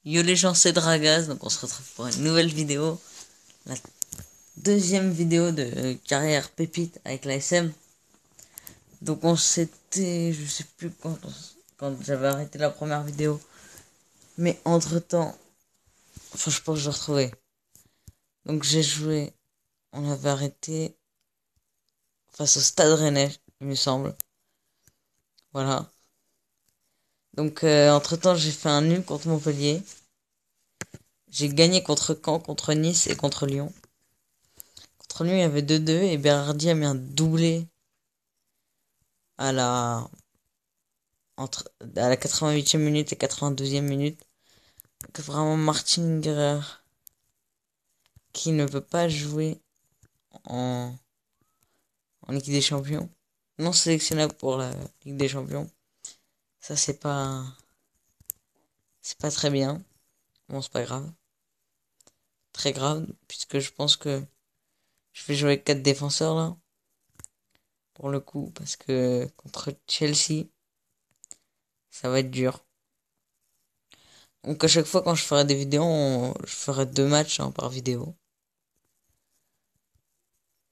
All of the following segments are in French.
Yo les gens, c'est Dragaz, donc on se retrouve pour une nouvelle vidéo. La deuxième vidéo de carrière pépite avec la SM. Donc on s'était, je sais plus quand j'avais arrêté la première vidéo. Mais entre temps, enfin je pense que je retrouvais. Donc j'ai joué, on avait arrêté face au Stade Rennais, il me semble. Voilà. Donc entre temps j'ai fait un nul contre Montpellier. J'ai gagné contre Caen, contre Nice et contre Lyon. Contre Lyon il y avait 2-2 et Berardi a mis un doublé à la à la 88e minute et 92e minute. Que vraiment Martin Guerrer, qui ne veut pas jouer en, en Ligue des Champions, non sélectionnable pour la Ligue des Champions. Ça c'est pas très bien. Bon, c'est pas grave. Très grave, puisque je pense que je vais jouer avec 4 défenseurs là. Pour le coup, parce que contre Chelsea, ça va être dur. Donc à chaque fois quand je ferai des vidéos, je ferai 2 matchs par vidéo.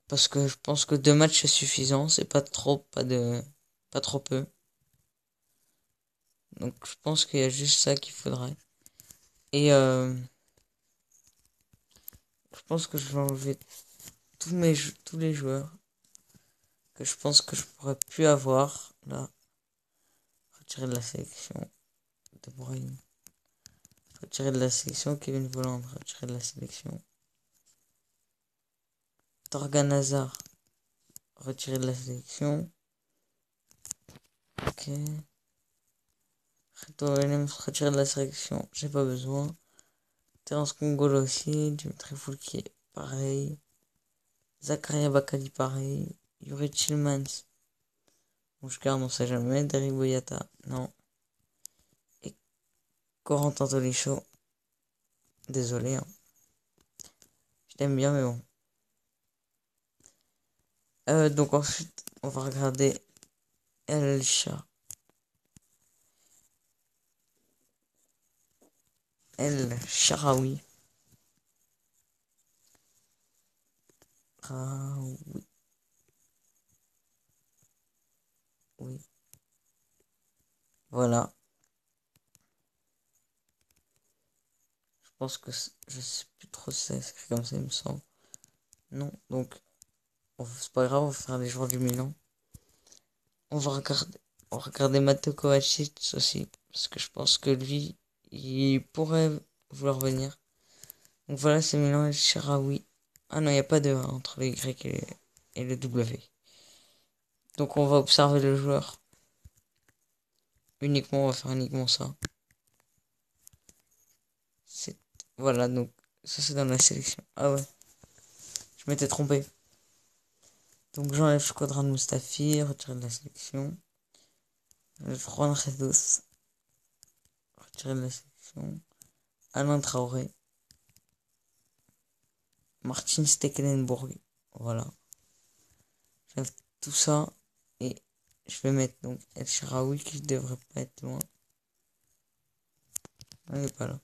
Parce que je pense que 2 matchs c'est suffisant, c'est pas trop, pas trop peu. Donc je pense qu'il y a juste ça qu'il faudrait. Et je pense que je vais enlever tous les joueurs que je pense que je pourrais plus avoir. Là, retirer de la sélection. De Bruyne. Retirer de la sélection. Kevin Volland. Retirer de la sélection. Torgan Hazard. Retirer de la sélection. Ok. Reto Williams. Retirer de la sélection. J'ai pas besoin. Terence Kongolo aussi. Dimitri Foulquier. Pareil. Zakaria Bakali pareil. Yuri Tillmans. Mouchkar, on sait jamais. Derrick Boyata, non. Et Corentin Tolisso. Désolé, hein. Je t'aime bien, mais bon. Donc ensuite, on va regarder El Chat. El Sharawi. Ah oui. Oui. Voilà. Je pense que je sais plus trop si c'est écrit comme ça, il me semble. Non, donc c'est pas grave, on va faire les joueurs du Milan. On va regarder Matteo Kovacic aussi, parce que je pense que lui, il pourrait vouloir venir. Donc voilà, c'est Milan El Sharawi. Ah non, il n'y a pas de A entre le Y et le W. Donc on va observer le joueur. Uniquement, on va faire uniquement ça. C'est... Voilà, donc ça c'est dans la sélection. Ah ouais, je m'étais trompé. Donc j'enlève Squadran Mustafi, retirer de la sélection. Juan Jesus, retirer de la sélection. Alain Traoré. Martin Stekelenburg. Voilà. J'enlève tout ça et je vais mettre donc El Sharawi qui devrait pas être loin. Il est pas là.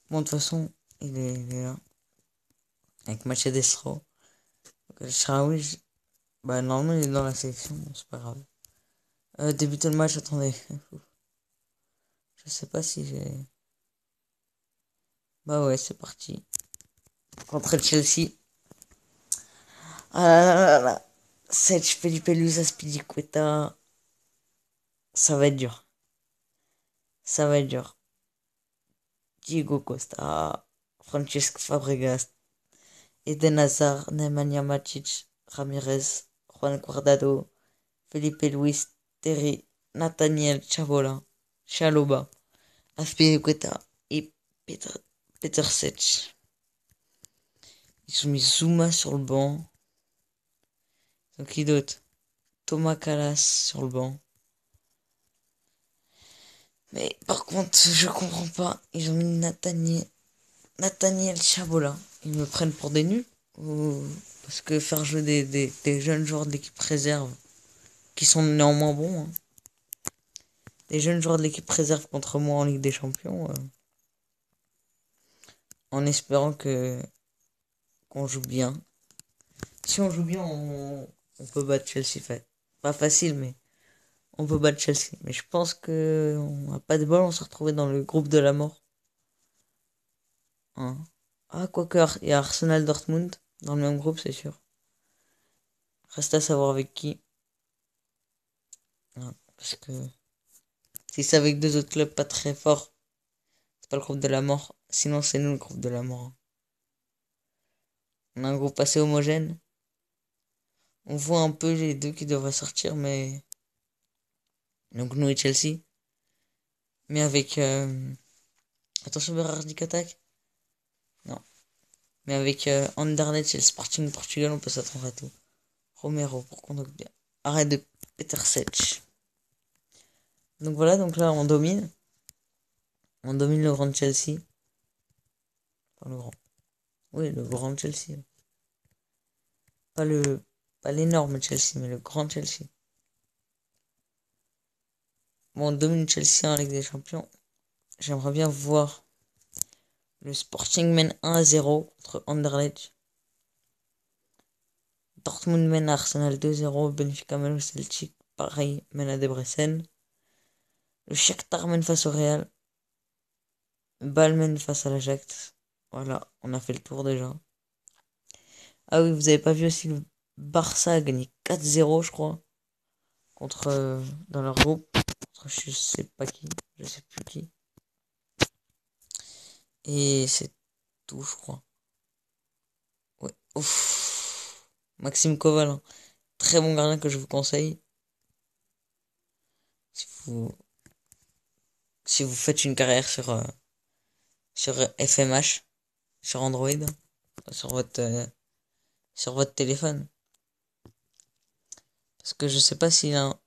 Bon, de toute façon, il est là. Avec Mathieu Destro. Donc, El Sharawi, bah, normalement, il est dans la sélection. Bon, c'est pas grave. Débuter le match, attendez. Je sais pas si j'ai. Bah ouais, c'est parti. Contre Chelsea. Ah là là là là. Serge Felipe Luis Aspilicueta. Ça va être dur. Ça va être dur. Diego Costa. Francesc Fabregas. Eden Hazard. Nemanja Matic. Ramirez. Juan Guardado. Felipe Luis. Terry. Nathaniel Chaloba. Aspilicueta. Et Peter Sech. Ils ont mis Zuma sur le banc. Donc qui d'autre? Thomas Callas sur le banc. Mais par contre, je comprends pas. Ils ont mis Nathaniel Chabola. Ils me prennent pour des nuls parce que faire jouer des jeunes joueurs de l'équipe réserve qui sont néanmoins bons. Hein. Des jeunes joueurs de l'équipe réserve contre moi en Ligue des Champions. en espérant qu'on joue bien. Si on joue bien, on peut battre Chelsea. Fait. Pas facile, mais on peut battre Chelsea. Mais je pense que on n'a pas de bol, on s'est retrouvé dans le groupe de la mort. Hein. Ah, quoique, il y a Arsenal Dortmund dans le même groupe, c'est sûr. Reste à savoir avec qui. Hein, parce que si c'est avec deux autres clubs pas très forts, c'est pas le groupe de la mort. Sinon, c'est nous le groupe de la mort. Hein. On a un groupe assez homogène. On voit un peu les deux qui devraient sortir, mais. Donc nous et Chelsea. Mais avec. Attention, Berardi attaque. Non. Mais avec Anderlecht et le Sporting Portugal, on peut s'attendre à tout. Romero, pour qu'on donc bien. Arrête de Peter Sech. Donc voilà, donc là, on domine. On domine le grand Chelsea. Enfin, le grand. Oui, le grand Chelsea. Pas le. Pas l'énorme Chelsea, mais le grand Chelsea. Bon, on domine Chelsea en Ligue des Champions. J'aimerais bien voir le Sporting mène 1-0 contre Anderlecht. Dortmund mène à Arsenal 2-0. Benfica mène au Celtic. Pareil, mène à Debrecen. Le Shakhtar mène face au Real. Bâle mène face à l'Ajax. Voilà, on a fait le tour déjà. Ah oui, vous avez pas vu aussi le Barça a gagné 4-0, je crois. Contre. Dans leur groupe. Contre je sais pas qui. Je sais plus qui. Et c'est tout, je crois. Ouais. Ouf. Maxime Koval. Hein. Très bon gardien que je vous conseille. Si vous, si vous faites une carrière sur FMH, sur Android, sur votre téléphone. Parce que je sais pas s'il a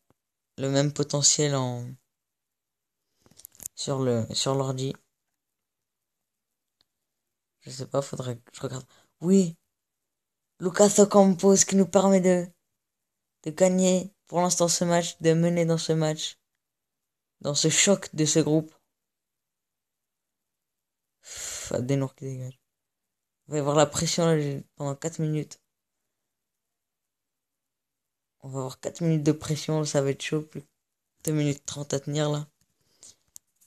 le même potentiel sur l'ordi. Je sais pas, faudrait que je regarde. Oui, Lucas Ocampos qui nous permet de gagner pour l'instant ce match, de mener dans ce match, dans ce choc de ce groupe. Adenor qui dégage. On va y avoir la pression là, pendant 4 minutes. On va avoir 4 minutes de pression, ça va être chaud. Plus 2 minutes 30 à tenir là.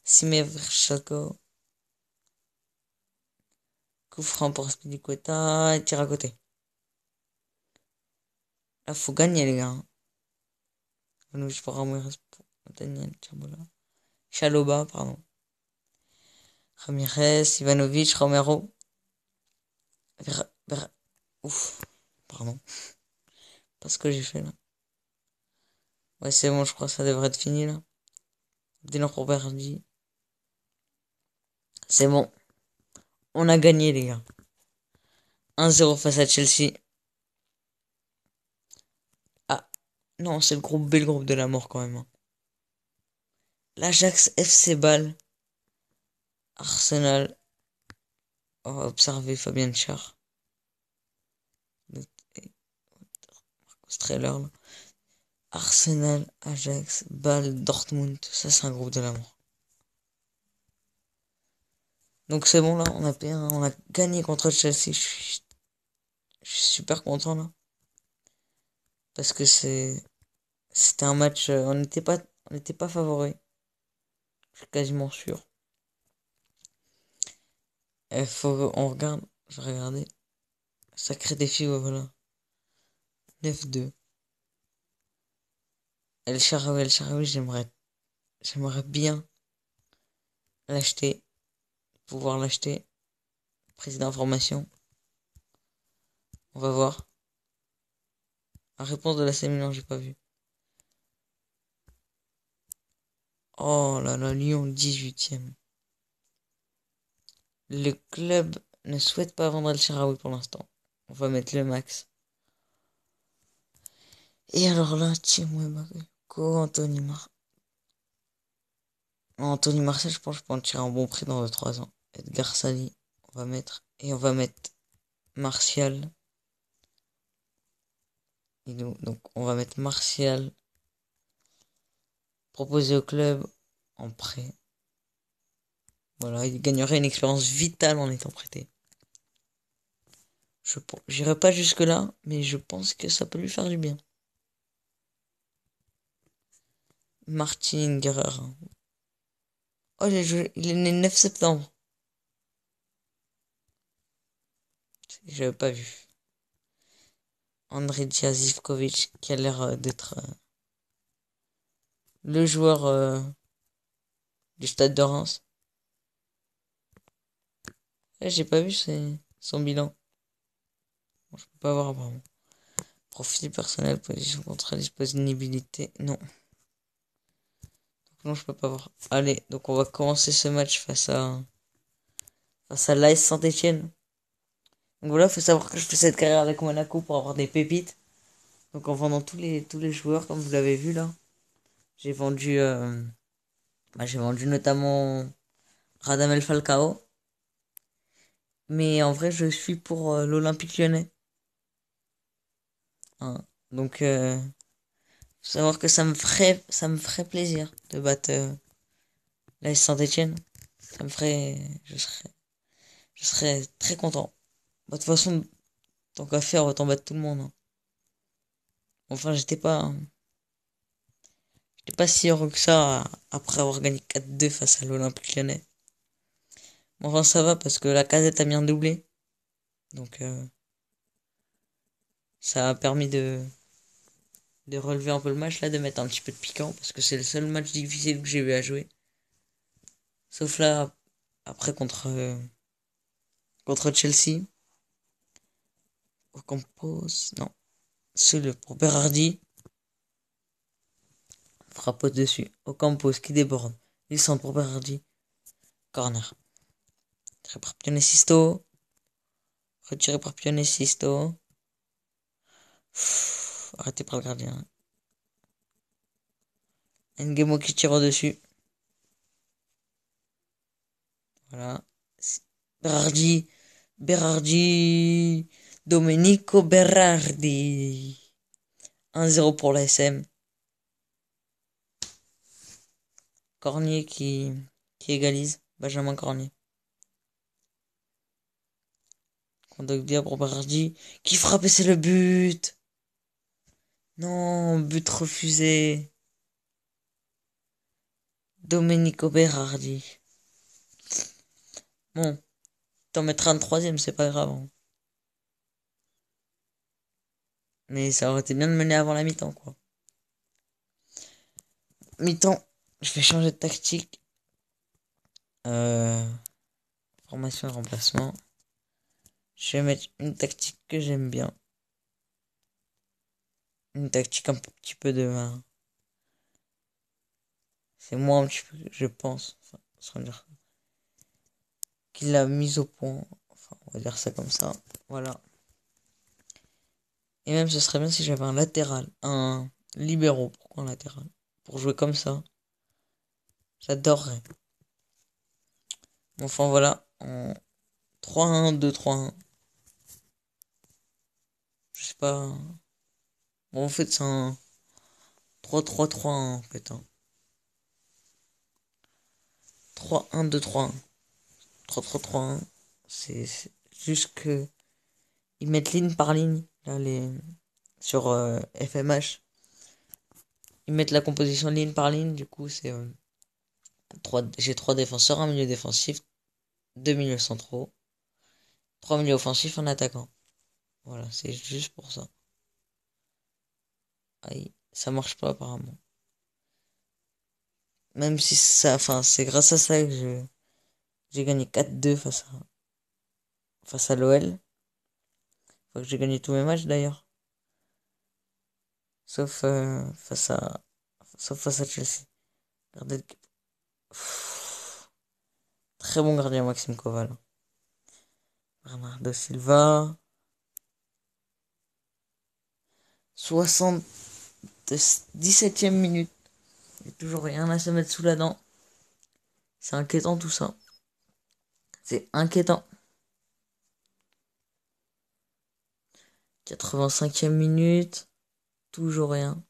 Simev Verchako. Coup franc pour Spilicueta. Et tire à côté. Là, faut gagner les gars. Hein. Nous, pour Ramirez pour Daniel Chabola. Chaloba, pardon. Ramirez, Ivanovic, Romero. Ouf. Pardon. Pas ce que j'ai fait là. Ouais, c'est bon, je crois que ça devrait être fini là. Dès pour Berdi. C'est bon. On a gagné les gars. 1-0 face à Chelsea. Ah. Non, c'est le groupe B, le groupe de la mort quand même. Hein. L'Ajax FC Bâle. Arsenal. On va observer Fabien Char. Trailer là. Arsenal, Ajax, Bâle, Dortmund. Ça, c'est un groupe de la mort. Donc c'est bon là, on a gagné contre Chelsea. Je suis super content là. Parce que c'était un match. On n'était pas favori. Je suis quasiment sûr. On regarde. Je vais regarder. Sacré défi, ouais, voilà. 9-2. El Shaarawy, j'aimerais bien l'acheter. Pouvoir l'acheter. Président information. On va voir. La réponse de la Milan, j'ai pas vu. Oh là là, Lyon 18ème. Le club ne souhaite pas vendre El Shaarawy pour l'instant. On va mettre le max. Et alors là, Timo Bakayoko, Anthony Marcel, je pense que je peux en tirer un bon prix dans 2-3 ans. Edgar Sali, on va mettre. Et on va mettre Martial. Donc on va mettre Martial. Proposé au club en prêt. Voilà, il gagnerait une expérience vitale en étant prêté. J'irai pas jusque-là, mais je pense que ça peut lui faire du bien. Martin Guerrera. Oh, il est né le 9 septembre. J'avais pas vu. Andrei Zivkovic, qui a l'air d'être le joueur du Stade de Reims. J'ai pas vu son bilan. Bon, je peux pas voir apparemment. Profil personnel, position contre disponibilité. Non. Donc non, je peux pas voir. Allez, donc on va commencer ce match face à l'AS Saint-Etienne. Donc voilà, faut savoir que je fais cette carrière avec Monaco pour avoir des pépites. Donc en vendant tous les joueurs, comme vous l'avez vu là. J'ai vendu j'ai vendu notamment Radamel Falcao. Mais en vrai, je suis pour l'Olympique Lyonnais. Hein. Donc faut savoir que ça me ferait plaisir de battre l'AS Saint-Etienne. Ça me ferait je serais très content. Bah, de toute façon, tant qu'à faire, autant battre tout le monde. Hein. Enfin, j'étais pas si heureux que ça après avoir gagné 4-2 face à l'Olympique Lyonnais. Bon, enfin, ça va parce que la Casette a bien doublé. Donc, ça a permis de relever un peu le match là, de mettre un petit peu de piquant parce que c'est le seul match difficile que j'ai eu à jouer. Sauf là, après contre Chelsea. Au Campos, non. Celui pour Berardi. Frappe au-dessus. Au Campos qui déborde. Il centre pour Berardi. Corner. Tiré par Pionesisto. Retiré par Pionesisto. Arrêté par le gardien. Ngemo qui tire au-dessus. Voilà. Berardi. Berardi. Domenico Berardi. 1-0 pour la SM. Cornier qui égalise. Benjamin Cornier. Kondogbia pour Berardi. Qui frappe et c'est le but. Non, but refusé. Domenico Berardi. Bon, t'en mettras un troisième, c'est pas grave. Hein. Mais ça aurait été bien de mener avant la mi-temps, quoi. Mi-temps, je vais changer de tactique. Euh, Formation et remplacement. Je vais mettre une tactique que j'aime bien. Une tactique un petit peu de... c'est moi un petit peu, je pense. Enfin, sans dire qu'il l'a mise au point. Enfin, on va dire ça comme ça. Voilà. Et même ce serait bien si j'avais un latéral. Un libéraux. Pourquoi un latéral? Pour jouer comme ça. J'adorerais. Enfin voilà. En 3-1, 2-3-1. Je sais pas. Bon, en fait, c'est un 3-3-3-1, en fait. Hein. 3-1, 2-3-1. 3-3-3-1. C'est juste que ils mettent ligne par ligne. Là, sur FMH. Ils mettent la composition ligne par ligne. Du coup, c'est j'ai 3 défenseurs, un milieu défensif, 2 milieux centraux, 3 milieux offensifs, un attaquant. Voilà, c'est juste pour ça. Aïe, ça marche pas apparemment. Même si ça, enfin, c'est grâce à ça que j'ai gagné 4-2 face à l'OL. Faut que j'ai gagné tous mes matchs d'ailleurs. Sauf face à Chelsea. Regardez très bon gardien Maxime Koval. Bernardo Silva. 77e minute. Il n'y a toujours rien à se mettre sous la dent. C'est inquiétant tout ça. C'est inquiétant. 85e minute. Toujours rien.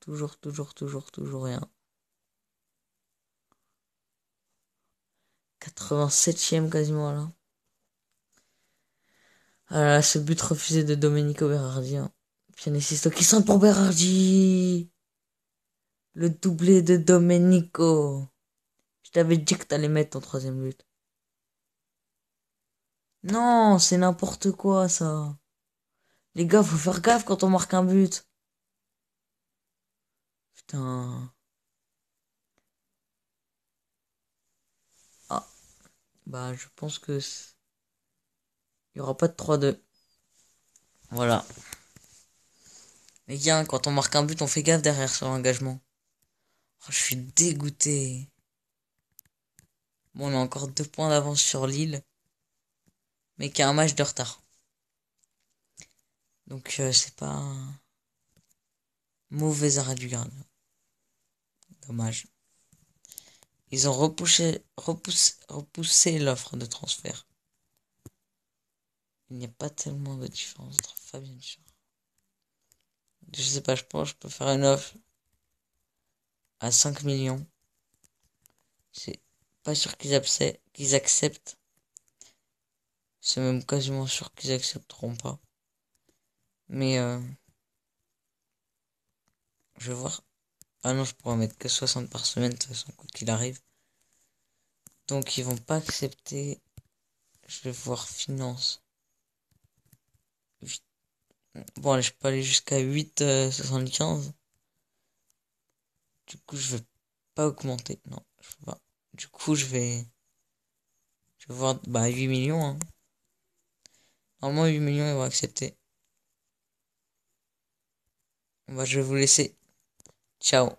Toujours rien. 87e quasiment là. Ah là, ce but refusé de Domenico Berardi. Hein. Pianissimo qui centre pour Berardi. Le doublé de Domenico. Je t'avais dit que t'allais mettre ton troisième but. Non, c'est n'importe quoi ça. Les gars, faut faire gaffe quand on marque un but. Putain. Ah, bah je pense que il y aura pas de 3-2. Voilà. Les gars, quand on marque un but, on fait gaffe derrière sur l'engagement. Oh, je suis dégoûté. Bon, on a encore 2 points d'avance sur Lille, mais qui a un match de retard. Donc c'est pas un mauvais arrêt du gardien. Dommage. Ils ont repoussé l'offre de transfert. Il n'y a pas tellement de différence entre Fabien Deschamps. Je sais pas, je pense que je peux faire une offre à 5 millions. C'est pas sûr qu'ils acceptent. C'est même quasiment sûr qu'ils accepteront pas. Mais je vais voir. Ah non, je pourrais mettre que 60 par semaine, de toute façon, quoi qu'il arrive. Donc ils vont pas accepter. Je vais voir finance. Bon, allez, je peux aller jusqu'à 8,75. Du coup, je vais pas augmenter. Non, je vais pas. Du coup, je vais voir, bah, 8 millions, hein. Normalement, 8 millions, ils vont accepter. Bah, je vais vous laisser. Ciao.